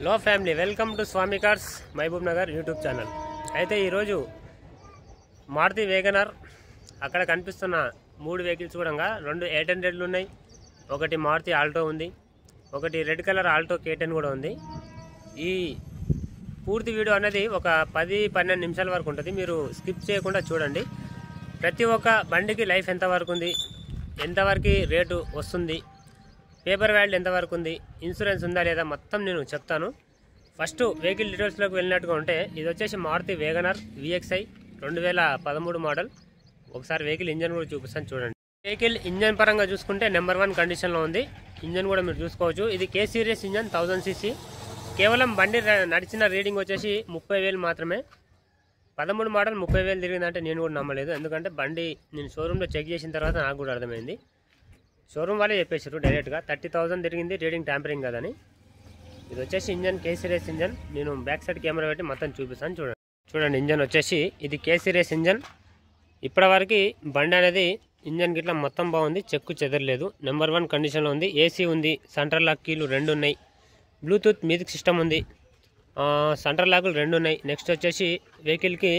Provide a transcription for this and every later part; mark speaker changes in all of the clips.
Speaker 1: లో family welcome to Swami cars Mahabubnagar YouTube channel. అయితే ఈరోజు మారుతి వేగనర్ అక్కడ కనిపిస్తున్న 3 వెహికల్స్ కూడా 2 800లు ఉన్నాయి. ఒకటి మారుతి ఆల్టో ఉంది, ఒకటి రెడ్ కలర్ ఆల్టో K10 కూడా ఉంది. ఈ పూర్తి వీడియో అనేది ఒక 10-12 నిమిషాల వరకు ఉంటుంది. మీరు స్కిప్ చేయకుండా చూడండి. ప్రతి ఒక్క బండికి లైఫ్ ఎంతవరకు ఉంది, ఎంతవరకు రేటు వస్తుంది, పేపర్ వాల్యూ ఎంతవరకు ఉంది, ఇన్సూరెన్స్ ఉందా లేదా మొత్తం నేను చెప్తాను. ఫస్ట్ వెహికల్ డీటెయిల్స్లోకి వెళ్ళినట్టుగా ఉంటే ఇది వచ్చేసి మారుతి వేగనర్ VXi 2013 మోడల్. ఒకసారి వెహికల్ ఇంజన్ కూడా చూపిస్తాను చూడండి. వెహికల్ ఇంజన్ పరంగా చూసుకుంటే నెంబర్ 1 కండిషన్లో ఉంది. ఇంజన్ కూడా మీరు చూసుకోవచ్చు. ఇది K సిరీస్ ఇంజన్ 1000cc. కేవలం బండి నడిచిన రీడింగ్ వచ్చేసి 30,000 మాత్రమే. 13 మోడల్ 30,000 తిరిగిందంటే నేను కూడా నమ్మలేదు. ఎందుకంటే బండి నేను షోరూంలో చెక్ చేసిన తర్వాత నాకు కూడా అర్థమైంది. షోరూమ్ వాళ్ళే చెప్పేసారు డైరెక్ట్గా 30,000 తిరిగింది, రీడింగ్ ట్యాంపరింగ్ కదని. ఇది వచ్చేసి ఇంజన్ K సిరీస్ ఇంజన్. నేను బ్యాక్ సైడ్ కెమెరా పెట్టి మొత్తం చూపిస్తాను చూడండి. ఇంజన్ వచ్చేసి ఇది K సిరీస్ ఇంజన్. ఇప్పటివరకు బండి అనేది ఇంజన్ గిట్లా మొత్తం బాగుంది, చెక్కు చెదరలేదు, నెంబర్ 1 కండిషన్లో ఉంది. AC ఉంది, సెంట్రల్ లాక్ కీలు 2 ఉన్నాయి, బ్లూటూత్ మ్యూజిక్ సిస్టమ్ ఉంది, సెంట్రల్ లాకులు 2 ఉన్నాయి. నెక్స్ట్ వచ్చేసి వెహికల్కి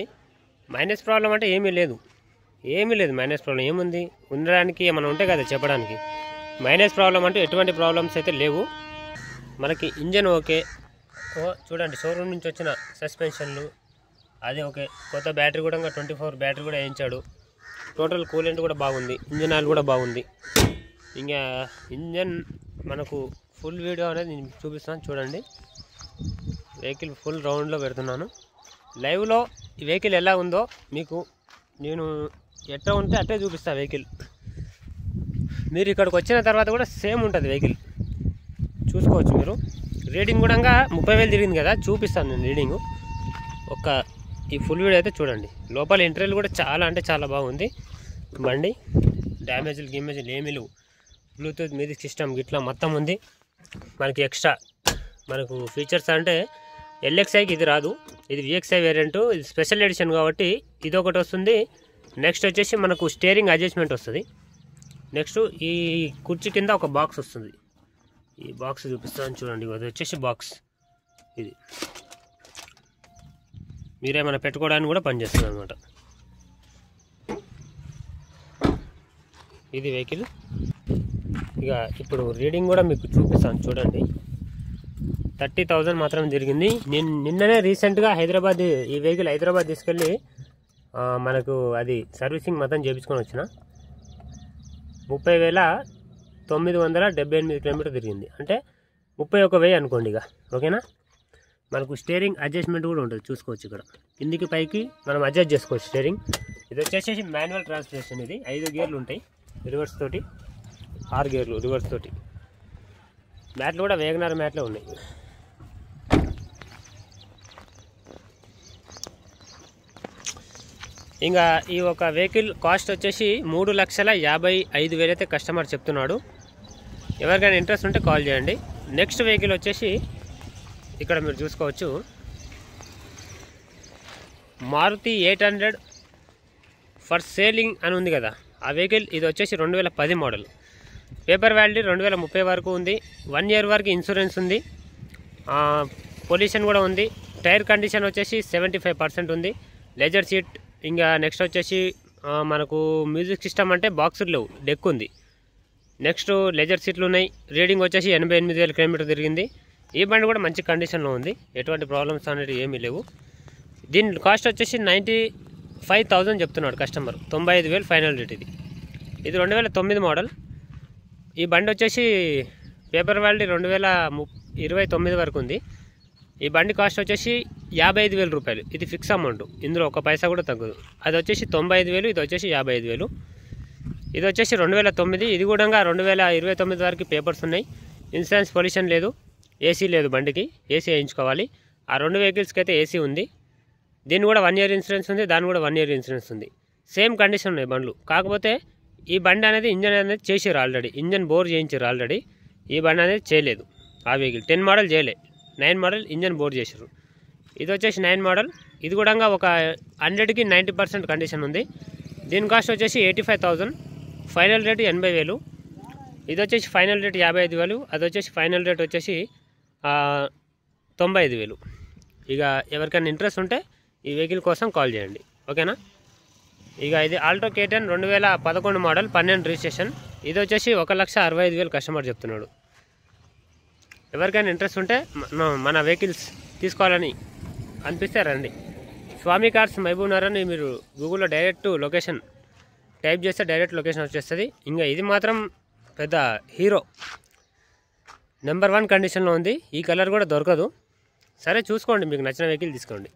Speaker 1: మైనస్ ప్రాబ్లం అంటే ఏమీ లేదు. మైనస్ ప్రాబ్లం ఏముంది, ఉండడానికి ఏమైనా ఉంటే కదా చెప్పడానికి. మైనస్ ప్రాబ్లం అంటే ఎటువంటి ప్రాబ్లమ్స్ అయితే లేవు. మనకి ఇంజన్ ఓకే. చూడండి, షోరూమ్ నుంచి వచ్చిన సస్పెన్షన్లు అది ఓకే. కొత్త బ్యాటరీ కూడా 24 బ్యాటరీ కూడా వేయించాడు. టోటల్ కూలెంట్ కూడా బాగుంది, ఇంజన్ ఆయిల్ కూడా బాగుంది. ఇంకా ఇంజన్ మనకు ఫుల్ వీడియో అనేది నేను చూపిస్తాను చూడండి. వెహికల్ ఫుల్ రౌండ్లో పెడుతున్నాను. లైవ్లో ఈ వెహికల్ ఎలా ఉందో మీకు నేను ఎట్లా ఉంటే అట్టే చూపిస్తాను. వెహికల్ మీరు ఇక్కడికి వచ్చిన తర్వాత కూడా సేమ్ ఉంటుంది వెహికల్, చూసుకోవచ్చు మీరు. రీడింగ్ కూడా 30,000 తిరిగింది కదా, చూపిస్తాను నేను రీడింగు. ఈ ఫుల్ వీడియో అయితే చూడండి. లోపల ఇంటీరియర్ కూడా చాలా అంటే చాలా బాగుంది. బండి డ్యామేజ్లు ఏమీ లేవు. బ్లూటూత్ మ్యూజిక్ సిస్టమ్ గిట్లా మొత్తం ఉంది. మనకి ఎక్స్ట్రా మనకు ఫీచర్స్ అంటే LXiకి ఇది రాదు, ఇది VXi వేరియంట్. ఇది స్పెషల్ ఎడిషన్ కాబట్టి ఇది ఒకటి వస్తుంది. నెక్స్ట్ వచ్చేసి మనకు స్టీరింగ్ అడ్జస్ట్మెంట్ వస్తుంది. నెక్స్ట్ ఈ కుర్చీ కింద ఒక బాక్స్ వస్తుంది. ఈ బాక్స్ చూపిస్తాను చూడండి. అది వచ్చేసి బాక్స్, ఇది మీరేమైనా పెట్టుకోవడానికి కూడా పనిచేస్తుంది అనమాట. ఇది వెహికల్. ఇక ఇప్పుడు రీడింగ్ కూడా మీకు చూపిస్తాను చూడండి. 30,000 మాత్రం జరిగింది. నేను నిన్ననే రీసెంట్గా హైదరాబాద్ ఈ వెహికల్ హైదరాబాద్ తీసుకెళ్ళి మనకు అది సర్వీసింగ్ మొత్తం చేయించుకొని వచ్చిన. 30,978 కిలోమీటర్ తిరిగింది. అంటే 31,000 అనుకోండి ఇక, ఓకేనా. మనకు స్టీరింగ్ అడ్జస్ట్మెంట్ కూడా ఉంటుంది, చూసుకోవచ్చు. ఇక్కడ కిందికి పైకి మనం అడ్జస్ట్ చేసుకోవచ్చు స్టీరింగ్. ఇది వచ్చేసి మాన్యువల్ ట్రాన్స్మిషన్. ఇది 5 గేర్లు ఉంటాయి రివర్స్ తోటి, 6 గేర్లు రివర్స్ తోటి. మ్యాట్లు కూడా వేగనర్ మ్యాట్లే ఉన్నాయి. ఇంకా ఈ ఒక వెహికల్ కాస్ట్ వచ్చేసి 3,55,000 అయితే కస్టమర్ చెప్తున్నాడు. ఎవరికైనా ఇంట్రెస్ట్ ఉంటే కాల్ చేయండి. నెక్స్ట్ వెహికల్ వచ్చేసి ఇక్కడ మీరు చూసుకోవచ్చు, మారుతి 800 ఫర్ సేలింగ్ అని ఉంది కదా, ఆ వెహికల్. ఇది వచ్చేసి 2010 మోడల్. పేపర్ వాల్యూ 2030 వరకు ఉంది. 1 ఇయర్ వరకు ఇన్సూరెన్స్ ఉంది. పొల్యూషన్ కూడా ఉంది. టైర్ కండిషన్ వచ్చేసి 75% ఉంది. Ledger seat. ఇంకా నెక్స్ట్ వచ్చేసి మనకు మ్యూజిక్ సిస్టమ్ అంటే బాక్సులు లేవు, డెక్ ఉంది. నెక్స్ట్ లెజర్ సీట్లు ఉన్నాయి. రీడింగ్ వచ్చేసి 88,000 కిలోమీటర్ తిరిగింది. ఈ బండి కూడా మంచి కండిషన్లో ఉంది, ఎటువంటి ప్రాబ్లమ్స్ అనేవి ఏమీ లేవు. దీని కాస్ట్ వచ్చేసి 95,000 చెప్తున్నాడు కస్టమర్. 95,000 final rate. ఇది 2009 మోడల్. ఈ బండి వచ్చేసి పేపర్ వాల్యూ 2029 వరకు ఉంది. ఈ బండి కాస్ట్ వచ్చేసి 55,000 రూపాయలు. ఇది ఫిక్స్ అమౌంట్, ఇందులో ఒక పైసా కూడా తగ్గదు. అది వచ్చేసి 95,000, ఇది వచ్చేసి 55,000. ఇది వచ్చేసి 2009. ఇది కూడా 2029 వరకు పేపర్స్ ఉన్నాయి. ఇన్సూరెన్స్ పొల్యూషన్ లేదు, AC లేదు బండికి, AC వేయించుకోవాలి. ఆ 2 వెహికల్స్కి అయితే AC ఉంది. దీన్ని కూడా 1 ఇయర్ ఇన్సూరెన్స్ ఉంది, దాన్ని కూడా 1 ఇయర్ ఇన్సూరెన్స్ ఉంది. సేమ్ కండిషన్ ఉన్నాయి బండ్లు. కాకపోతే ఈ బండి అనేది ఇంజన్ అనేది చేసారు ఆల్రెడీ, ఇంజన్ బోర్ చేయించారు ఆల్రెడీ. ఈ బండి అనేది చేయలేదు ఆ వెహికల్. 10 మోడల్ చేయలే, 9 మోడల్ ఇంజన్ బోర్ చేశారు. ఇది వచ్చేసి 9 మోడల్. ఇది కూడా ఒక 100కి 90% కండిషన్ ఉంది. దీని కాస్ట్ వచ్చేసి 85,000, ఫైనల్ రేట్ 80,000. ఇది వచ్చేసి ఫైనల్ రేట్ 55,000. అది వచ్చేసి ఫైనల్ రేట్ వచ్చేసి 95,000. ఇక ఎవరికైనా ఇంట్రెస్ట్ ఉంటే ఈ వెహికల్ కోసం కాల్ చేయండి, ఓకేనా. ఇక ఇది ఆల్టో K10 2011 మోడల్ 12 రిజిస్ట్రేషన్. ఇది వచ్చేసి 1,65,000 కస్టమర్ చెప్తున్నాడు. ఎవరికైనా ఇంట్రెస్ట్ ఉంటే మన వెహికల్స్ తీసుకోవాలని అనిపిస్తే రండి. స్వామి కార్స్ మహబూబ్ నగర్ అని మీరు గూగుల్లో డైరెక్ట్ లొకేషన్ టైప్ చేస్తే డైరెక్ట్ లొకేషన్ వచ్చేస్తుంది. ఇంకా ఇది మాత్రం పెద్ద హీరో, నెంబర్ 1 కండిషన్లో ఉంది. ఈ కలర్ కూడా దొరకదు. సరే చూసుకోండి, మీకు నచ్చిన వెహికల్ తీసుకోండి.